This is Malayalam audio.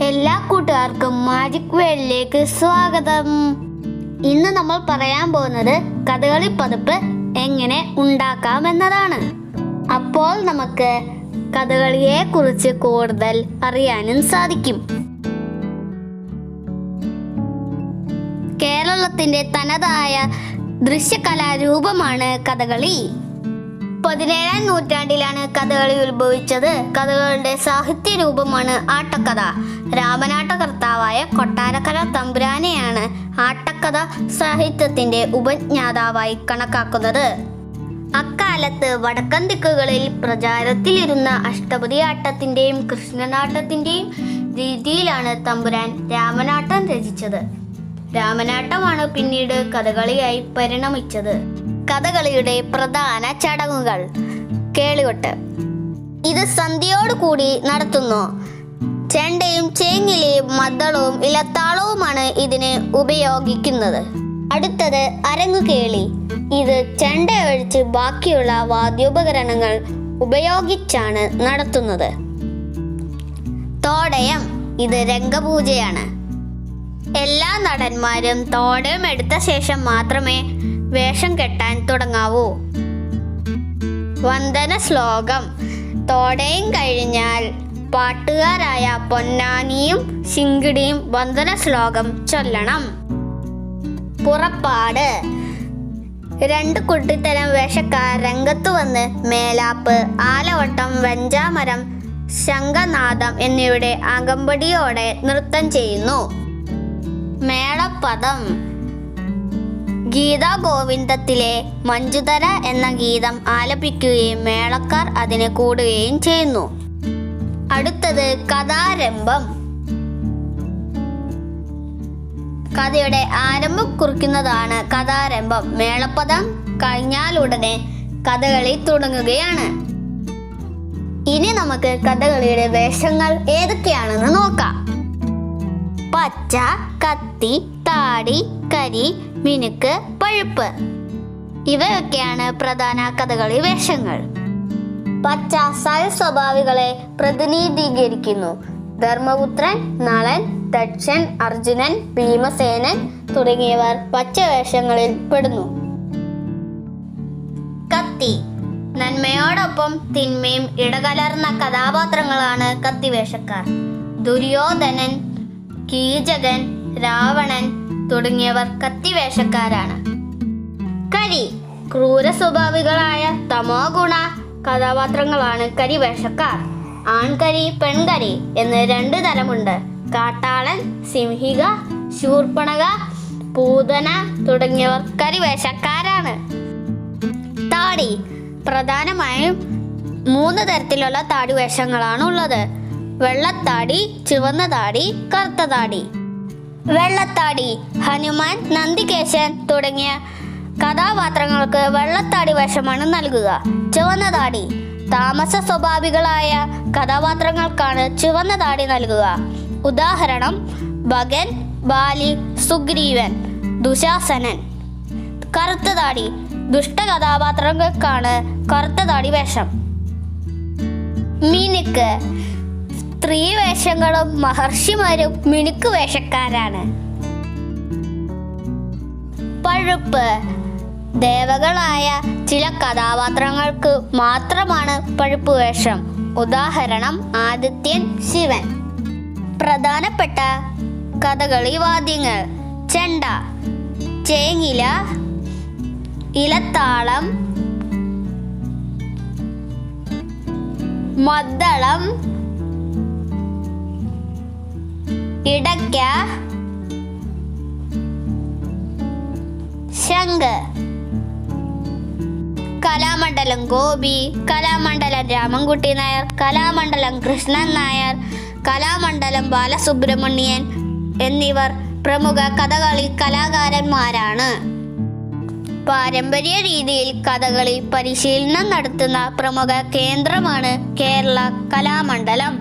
എല്ലാ കൂട്ടുകാർക്കും മാജിക് വേൾഡിലേക്ക് സ്വാഗതം. ഇന്ന് നമ്മൾ പറയാൻ പോകുന്നത് കഥകളി പതിപ്പ് എങ്ങനെ ഉണ്ടാക്കാം എന്നതാണ്. അപ്പോൾ നമുക്ക് കഥകളിയെ കുറിച്ച് കൂടുതൽ അറിയാനും സാധിക്കും. കേരളത്തിന്റെ തനതായ ദൃശ്യകലാരൂപമാണ് കഥകളി. 17ാം നൂറ്റാണ്ടിലാണ് കഥകളി ഉത്ഭവിച്ചത്. കഥകളുടെ സാഹിത്യ രൂപമാണ് ആട്ടക്കഥ. രാമനാട്ടകർത്താവായ കൊട്ടാരക്കര തമ്പുരാനെയാണ് ആട്ടക്കഥ സാഹിത്യത്തിന്റെ ഉപജ്ഞാതാവായി കണക്കാക്കുന്നത്. അക്കാലത്ത് വടക്കൻ ദിക്കുകളിൽ പ്രചാരത്തിലിരുന്ന അഷ്ടപതിയാട്ടത്തിന്റെയും കൃഷ്ണനാട്ടത്തിന്റെയും രീതിയിലാണ് തമ്പുരാൻ രാമനാട്ടം രചിച്ചത്. രാമനാട്ടമാണ് പിന്നീട് കഥകളിയായി പരിണമിച്ചത്. കഥകളിയുടെ പ്രധാന ചടങ്ങുകൾ: കേളികൊട്ട്. ഇത് സന്ധ്യയോടുകൂടി നടത്തുന്നു. ചെണ്ടയും ചേങ്ങിലയും മദ്ദളവും ഇലത്താളവുമാണ് ഇതിന് ഉപയോഗിക്കുന്നത്. അടുത്തത് അരങ്ങുകേളി. ഇത് ചെണ്ട ഒഴിച്ച് ബാക്കിയുള്ള വാദ്യോപകരണങ്ങൾ ഉപയോഗിച്ചാണ് നടത്തുന്നത്. തോടയം. ഇത് രംഗപൂജയാണ്. എല്ലാ നടന്മാരും തോടയം എടുത്ത ശേഷം മാത്രമേ വേഷം കെട്ടാൻ തുടങ്ങാവൂ. വന്ദന ശ്ലോകം. തോടയം കഴിഞ്ഞാൽ പാട്ടുകാരായ പൊന്നാനിയും ശിങ്കിടിയും വന്ദന ശ്ലോകം ചൊല്ലണം. പുറപ്പാട്. 2 കുട്ടിത്തരം വേഷക്കാർ രംഗത്തു വന്ന് മേലാപ്പ്, ആലവട്ടം, വെഞ്ചാമരം, ശംഖനാദം എന്നിവയുടെ അകമ്പടിയോടെ നൃത്തം ചെയ്യുന്നു. മേളപ്പദം. ഗീതാഗോവിന്ദത്തിലെ മഞ്ജുതര എന്ന ഗീതം ആലപിക്കുകയും മേളക്കാർ അതിന് കൂടുകയും ചെയ്യുന്നു. അടുത്തത് കഥാരംഭം. കഥയുടെ ആരംഭം കുറിക്കുന്നതാണ് കഥാരംഭം. മേളപ്പദം കഴിഞ്ഞാലുടനെ കഥകളി തുടങ്ങുകയാണ്. ഇനി നമുക്ക് കഥകളിയുടെ വേഷങ്ങൾ ഏതൊക്കെയാണെന്ന് നോക്കാം. പച്ച, കത്തി, താടി, കരി, മിനുക്ക്, പഴുപ്പ് ഇവയൊക്കെയാണ് പ്രധാന കഥകളി വേഷങ്ങൾ. പച്ച സൽസ്വഭാവികളെ പ്രതിനിധീകരിക്കുന്നു. ധർമ്മപുത്രൻ, നളൻ, ദക്ഷൻ, അർജുനൻ, ഭീമസേനൻ തുടങ്ങിയവർ പച്ചവേഷങ്ങളിൽ പെടുന്നു. കത്തി. നന്മയോടൊപ്പം തിന്മയും ഇടകലർന്ന കഥാപാത്രങ്ങളാണ് കത്തിവേഷക്കാർ. ദുര്യോധനൻ, കീചകൻ, രാവണൻ തുടങ്ങിയവർ കത്തിവേഷക്കാരാണ്. കരി. ക്രൂര സ്വഭാവികളായ തമോ ഗുണ കഥാപാത്രങ്ങളാണ് കരിവേഷക്കാർ. ആൺകരി, പെൺകരി എന്ന് 2 തരമുണ്ട്. കാട്ടാളൻ, സിംഹിക, ശൂർപ്പണക, പൂതന തുടങ്ങിയവർ കരിവേഷക്കാരാണ്. താടി. പ്രധാനമായും 3 തരത്തിലുള്ള താടി വേഷങ്ങളാണ് ഉള്ളത്. വെള്ളത്താടി, ചുവന്ന താടി, കറുത്ത താടി. വെള്ളത്താടി. ഹനുമാൻ, നന്ദികേശൻ തുടങ്ങിയ കഥാപാത്രങ്ങൾക്ക് വെള്ളത്താടി വേഷമാണ് നൽകുക. ചുവന്ന താടി. താമസ സ്വഭാവികളായ കഥാപാത്രങ്ങൾക്കാണ് ചുവന്ന താടി നൽകുക. ഉദാഹരണം: ഭഗൻ, ബാലി, സുഗ്രീവൻ, ദുശാസനൻ. കറുത്ത താടി. ദുഷ്ട കഥാപാത്രങ്ങൾക്കാണ് കറുത്ത താടി വേഷം. മിനുക്ക്. സ്ത്രീ വേഷങ്ങളും മഹർഷിമാരും മിനുക്ക് വേഷക്കാരാണ്. പഴുപ്പ്. ദേവകളായ ചില കഥാപാത്രങ്ങൾക്ക് മാത്രമാണ് പഴുപ്പ് വേഷം. ഉദാഹരണം: ആദിത്യൻ, ശിവൻ. പ്രധാനപ്പെട്ട കഥകളി വാദ്യങ്ങൾ: ചെണ്ട, ചേങ്ങില, ഇലത്താളം, മദ്ദളം, ഇടയ്ക്ക, ശംഖ്. കലാമണ്ഡലം ഗോപി, കലാമണ്ഡലം രാമൻകുട്ടി നായർ, കലാമണ്ഡലം കൃഷ്ണൻ നായർ, കലാമണ്ഡലം ബാലസുബ്രഹ്മണ്യൻ എന്നിവർ പ്രമുഖ കഥകളി കലാകാരന്മാരാണ്. പാരമ്പര്യ രീതിയിൽ കഥകളി പരിശീലനം നടത്തുന്ന പ്രമുഖ കേന്ദ്രമാണ് കേരള കലാമണ്ഡലം.